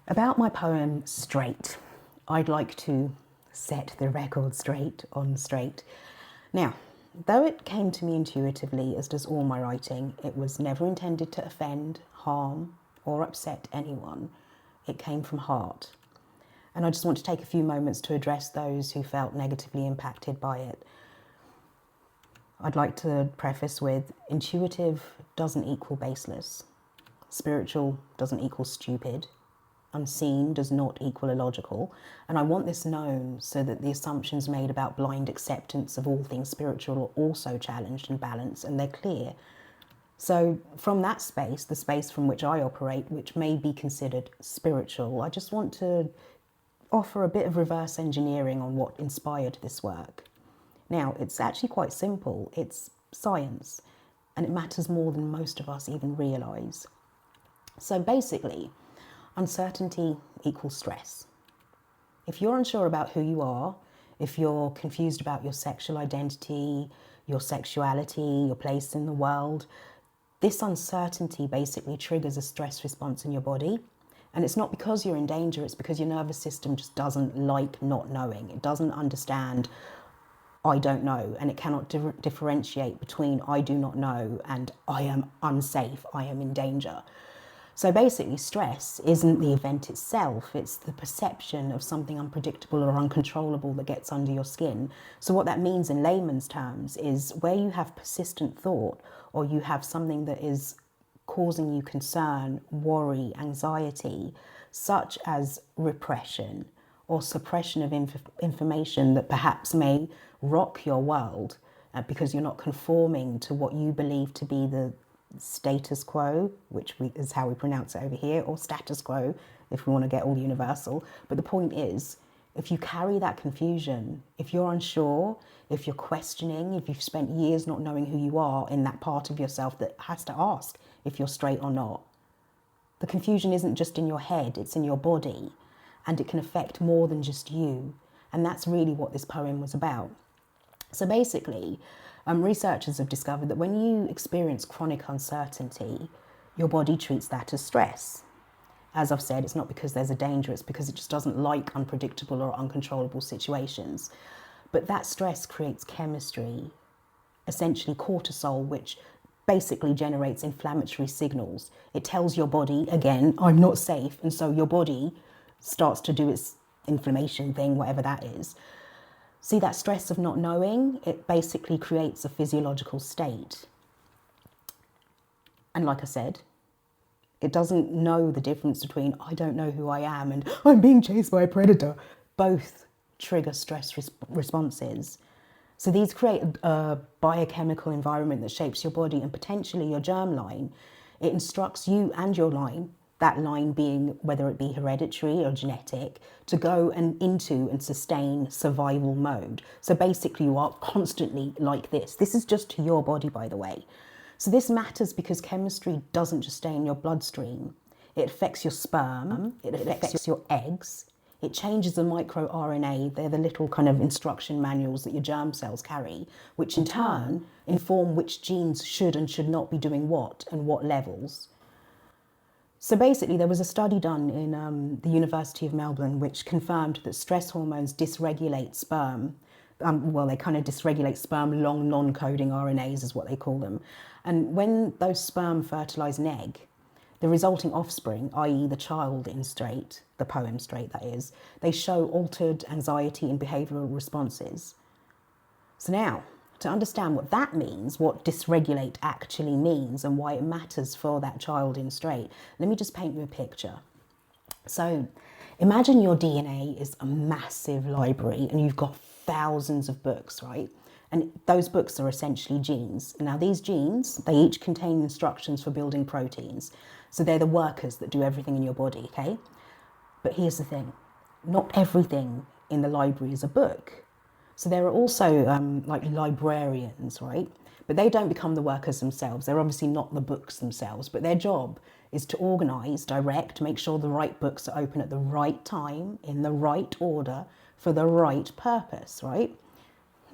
About my poem Straight, I'd like to set the record straight on straight. Now, though it came to me intuitively, as does all my writing, it was never intended to offend, harm, or upset anyone. It came from heart. And I just want to take a few moments to address those who felt negatively impacted by it. I'd like to preface with, intuitive doesn't equal baseless. Spiritual doesn't equal stupid. Unseen does not equal illogical. And I want this known so that the assumptions made about blind acceptance of all things spiritual are also challenged and balanced, and they're clear. So from that space, the space from which I operate, which may be considered spiritual, I just want to offer a bit of reverse engineering on what inspired this work. Now, it's actually quite simple. It's science, and it matters more than most of us even realise. So basically, uncertainty equals stress. If you're unsure about who you are, if you're confused about your sexual identity, your sexuality, your place in the world, this uncertainty basically triggers a stress response in your body. And it's not because you're in danger, it's because your nervous system just doesn't like not knowing. It doesn't understand, I don't know, and it cannot differentiate between I do not know and I am unsafe, I am in danger. So basically, stress isn't the event itself, it's the perception of something unpredictable or uncontrollable that gets under your skin. So what that means in layman's terms is where you have persistent thought, or you have something that is causing you concern, worry, anxiety, such as repression or suppression of information that perhaps may rock your world because you're not conforming to what you believe to be the status quo, which is how we pronounce it over here, or status quo if we want to get all universal. But the point is, if you carry that confusion, if you're unsure, if you're questioning, if you've spent years not knowing who you are in that part of yourself that has to ask if you're straight or not, the confusion isn't just in your head, it's in your body, and it can affect more than just you. And that's really what this poem was about. So basically, researchers have discovered that when you experience chronic uncertainty, your body treats that as stress. As I've said, it's not because there's a danger, it's because it just doesn't like unpredictable or uncontrollable situations. But that stress creates chemistry, essentially cortisol, which basically generates inflammatory signals. It tells your body, again, I'm not safe, and so your body starts to do its inflammation thing, whatever that is. See, that stress of not knowing, it basically creates a physiological state. And like I said, it doesn't know the difference between I don't know who I am and I'm being chased by a predator. Both trigger stress responses. So these create a biochemical environment that shapes your body and potentially your germline. It instructs you and your line, that line being whether it be hereditary or genetic, to go and into and sustain survival mode. So basically you are constantly like this. This is just to your body, by the way. So this matters because chemistry doesn't just stay in your bloodstream. It affects your sperm, it affects your eggs, it changes the microRNA, they're the little kind of instruction manuals that your germ cells carry, which in turn inform which genes should and should not be doing what and what levels. So basically, there was a study done in the University of Melbourne which confirmed that stress hormones dysregulate sperm. They kind of dysregulate sperm long non-coding RNAs is what they call them. And when those sperm fertilise an egg, the resulting offspring, i.e. the child in Straight, the poem Straight that is, they show altered anxiety and behavioural responses. So now, to understand what that means, what dysregulate actually means and why it matters for that child in Straight, let me just paint you a picture. So imagine your DNA is a massive library and you've got thousands of books, right? And those books are essentially genes. Now these genes, they each contain instructions for building proteins. So they're the workers that do everything in your body, okay? But here's the thing, not everything in the library is a book. So there are also like librarians, right? But they don't become the workers themselves. They're obviously not the books themselves, but their job is to organise, direct, make sure the right books are open at the right time, in the right order, for the right purpose, right?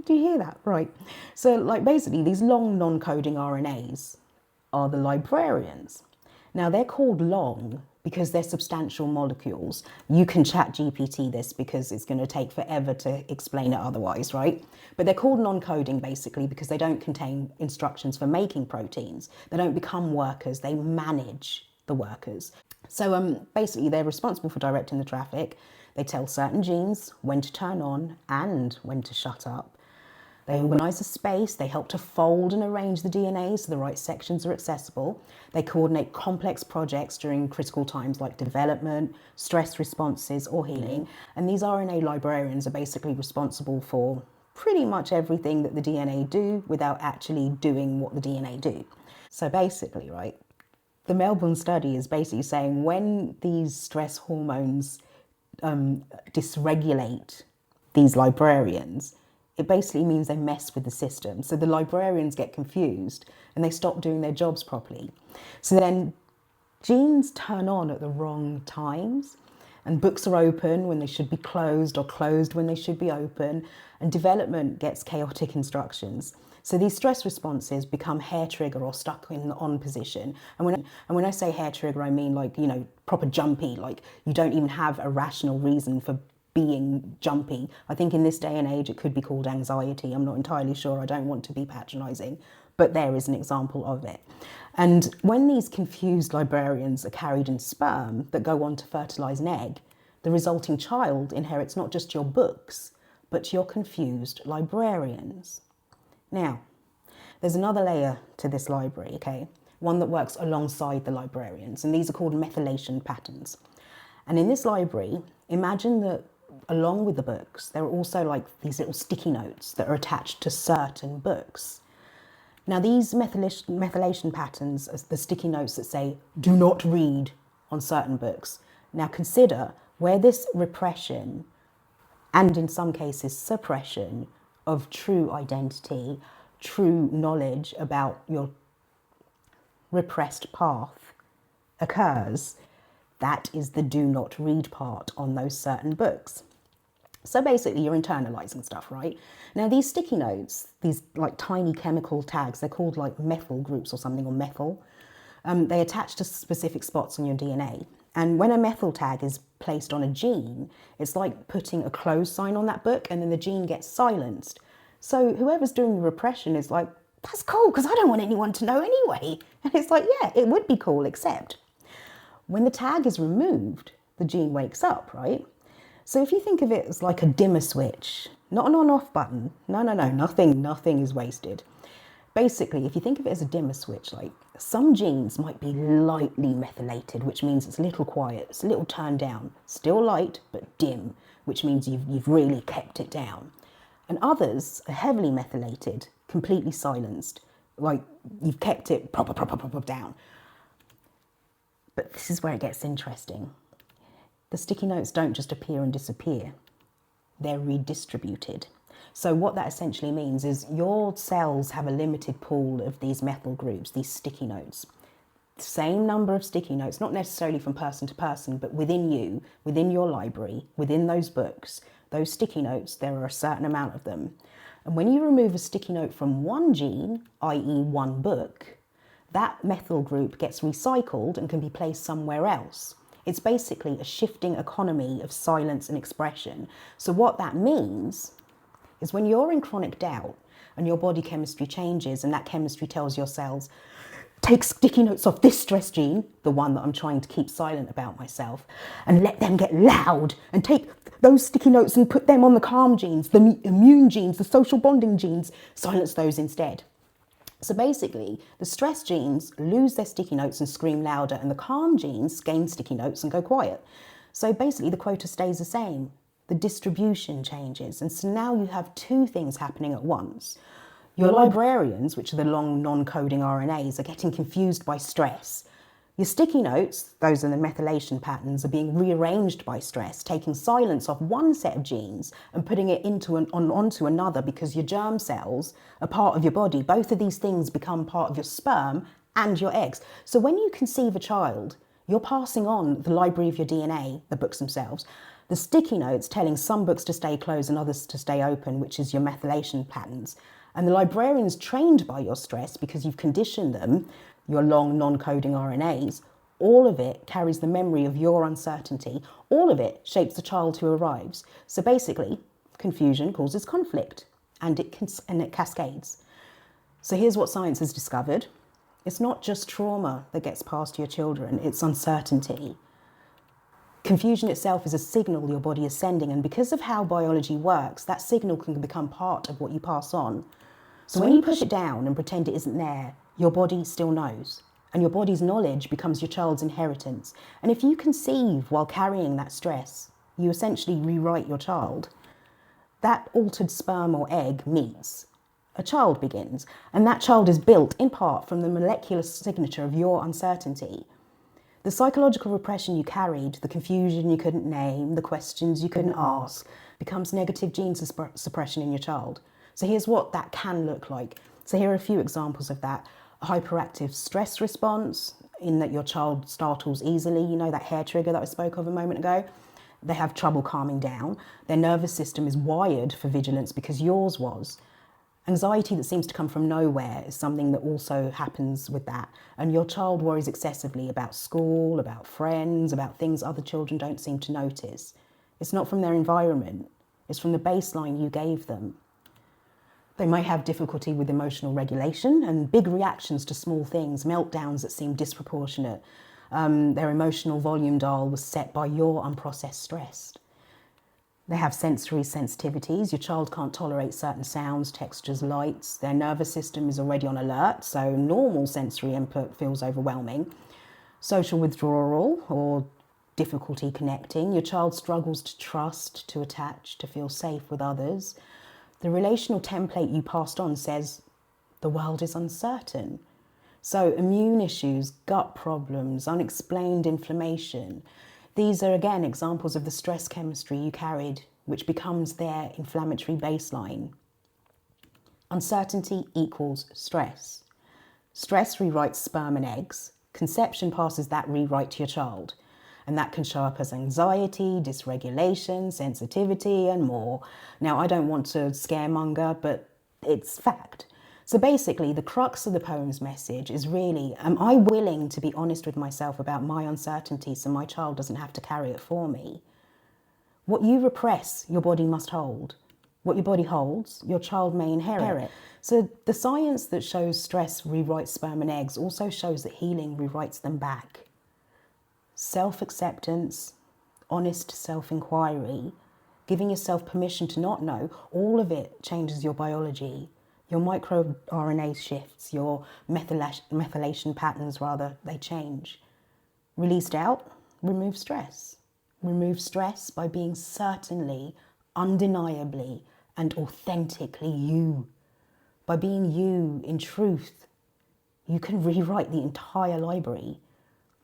Do you hear that? Right. So like basically these long non-coding RNAs are the librarians. Now they're called long because they're substantial molecules. You can chat GPT this because it's going to take forever to explain it otherwise, right? But they're called non-coding basically because they don't contain instructions for making proteins. They don't become workers, they manage the workers. So basically they're responsible for directing the traffic. They tell certain genes when to turn on and when to shut up. They organise the space, they help to fold and arrange the DNA so the right sections are accessible. They coordinate complex projects during critical times like development, stress responses or healing. And these RNA librarians are basically responsible for pretty much everything that the DNA do without actually doing what the DNA do. So basically, right, the Melbourne study is basically saying when these stress hormones dysregulate these librarians, it basically means they mess with the system. So the librarians get confused and they stop doing their jobs properly. So then genes turn on at the wrong times and books are open when they should be closed or closed when they should be open, and development gets chaotic instructions. So these stress responses become hair trigger or stuck in the on position. And when I say hair trigger, I mean like, you know, proper jumpy, like you don't even have a rational reason for being jumpy. I think in this day and age it could be called anxiety. I'm not entirely sure. I don't want to be patronising, but there is an example of it. And when these confused librarians are carried in sperm that go on to fertilise an egg, the resulting child inherits not just your books, but your confused librarians. Now, there's another layer to this library, okay? One that works alongside the librarians, and these are called methylation patterns. And in this library, imagine that along with the books, there are also like these little sticky notes that are attached to certain books. Now these methylation patterns are the sticky notes that say, do not read on certain books. Now consider where this repression, and in some cases suppression, of true identity, true knowledge about your repressed path occurs. That is the do not read part on those certain books. So basically you're internalizing stuff, right? Now these sticky notes, these like tiny chemical tags, they're called like methyl groups or something, or methyl. They attach to specific spots on your DNA. And when a methyl tag is placed on a gene, it's like putting a close sign on that book and then the gene gets silenced. So whoever's doing the repression is like, that's cool because I don't want anyone to know anyway. And it's like, yeah, it would be cool, except when the tag is removed, the gene wakes up, right? So if you think of it as like a dimmer switch, not an on-off button, no, nothing is wasted. Basically, if you think of it as a dimmer switch, like some genes might be lightly methylated, which means it's a little quiet, it's a little turned down, still light, but dim, which means you've really kept it down. And others are heavily methylated, completely silenced, like you've kept it proper down. But this is where it gets interesting. The sticky notes don't just appear and disappear. They're redistributed. So what that essentially means is your cells have a limited pool of these methyl groups, these sticky notes. Same number of sticky notes, not necessarily from person to person, but within you, within your library, within those books, those sticky notes, there are a certain amount of them. And when you remove a sticky note from one gene, i.e. one book, that methyl group gets recycled and can be placed somewhere else. It's basically a shifting economy of silence and expression. So what that means is when you're in chronic doubt and your body chemistry changes and that chemistry tells your cells, take sticky notes off this stress gene, the one that I'm trying to keep silent about myself, and let them get loud, and take those sticky notes and put them on the calm genes, the immune genes, the social bonding genes, silence those instead. So basically, the stress genes lose their sticky notes and scream louder, and the calm genes gain sticky notes and go quiet. So basically, the quota stays the same. The distribution changes. And so now you have two things happening at once. Your librarians, which are the long non-coding RNAs, are getting confused by stress. Your sticky notes, those are the methylation patterns, are being rearranged by stress, taking silence off one set of genes and putting it onto another, because your germ cells are part of your body. Both of these things become part of your sperm and your eggs. So when you conceive a child, you're passing on the library of your DNA, the books themselves, the sticky notes telling some books to stay closed and others to stay open, which is your methylation patterns. And the librarians trained by your stress, because you've conditioned them, your long non-coding RNAs, All of it carries the memory of your uncertainty. All of it shapes the child who arrives. So basically, confusion causes conflict, and it cascades. So here's what science has discovered. It's not just trauma that gets passed to your children, it's uncertainty. Confusion itself is a signal your body is sending, and because of how biology works, that signal can become part of what you pass on. So when you push it down and pretend it isn't there, your body still knows. And your body's knowledge becomes your child's inheritance. And if you conceive while carrying that stress, you essentially rewrite your child. That altered sperm or egg meets. A child begins, and that child is built in part from the molecular signature of your uncertainty. The psychological repression you carried, the confusion you couldn't name, the questions you couldn't ask, becomes negative gene suppression in your child. So here's what that can look like. So here are a few examples of that. A hyperactive stress response, in that your child startles easily, you know, that hair trigger that I spoke of a moment ago. They have trouble calming down. Their nervous system is wired for vigilance because yours was. Anxiety that seems to come from nowhere is something that also happens with that. And your child worries excessively about school, about friends, about things other children don't seem to notice. It's not from their environment, it's from the baseline you gave them. They may have difficulty with emotional regulation and big reactions to small things, meltdowns that seem disproportionate. Their emotional volume dial was set by your unprocessed stress. They have sensory sensitivities. Your child can't tolerate certain sounds, textures, lights. Their nervous system is already on alert, so normal sensory input feels overwhelming. Social withdrawal or difficulty connecting. Your child struggles to trust, to attach, to feel safe with others. The relational template you passed on says the world is uncertain. So immune issues, gut problems, unexplained inflammation. These are, again, examples of the stress chemistry you carried, which becomes their inflammatory baseline. Uncertainty equals stress. Stress rewrites sperm and eggs. Conception passes that rewrite to your child. And that can show up as anxiety, dysregulation, sensitivity, and more. Now, I don't want to scaremonger, but it's fact. So basically, the crux of the poem's message is really, am I willing to be honest with myself about my uncertainty so my child doesn't have to carry it for me? What you repress, your body must hold. What your body holds, your child may inherit. So the science that shows stress rewrites sperm and eggs also shows that healing rewrites them back. Self-acceptance, honest self-inquiry, giving yourself permission to not know, all of it changes your biology. Your microRNA shifts, your methylation patterns, they change. Release doubt, remove stress. Remove stress by being certainly, undeniably, and authentically you. By being you in truth, you can rewrite the entire library.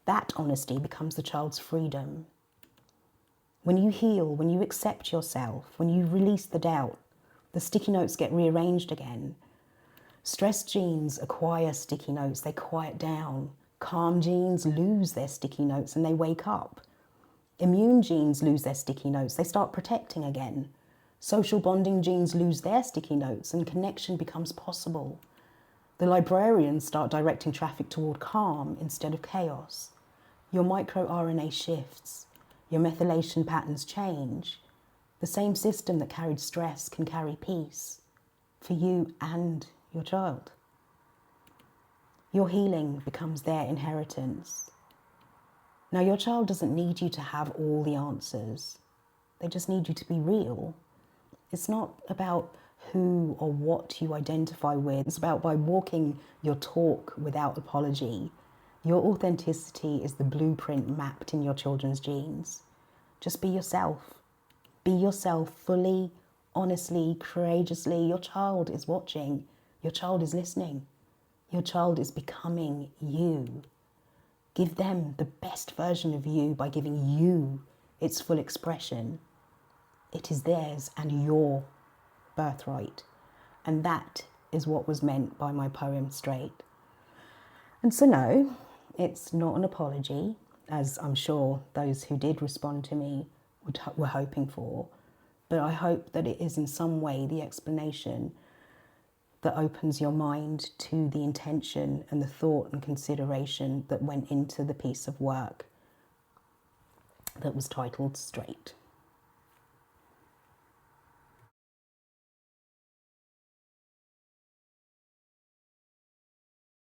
That honesty becomes the child's freedom. When you heal, when you accept yourself, when you release the doubt, the sticky notes get rearranged again. Stress genes acquire sticky notes, they quiet down. Calm genes lose their sticky notes and they wake up. Immune genes lose their sticky notes, they start protecting again. Social bonding genes lose their sticky notes and connection becomes possible. The librarians start directing traffic toward calm instead of chaos. Your microRNA shifts, your methylation patterns change. The same system that carried stress can carry peace for you and your child. Your healing becomes their inheritance. Now, your child doesn't need you to have all the answers. They just need you to be real. It's not about who or what you identify with. It's about by walking your talk without apology. Your authenticity is the blueprint mapped in your children's genes. Just be yourself. Be yourself fully, honestly, courageously. Your child is watching. Your child is listening. Your child is becoming you. Give them the best version of you by giving you its full expression. It is theirs and your birthright. And that is what was meant by my poem, Straight. And so no, it's not an apology, as I'm sure those who did respond to me were hoping for. But I hope that it is in some way the explanation that opens your mind to the intention and the thought and consideration that went into the piece of work that was titled Straight.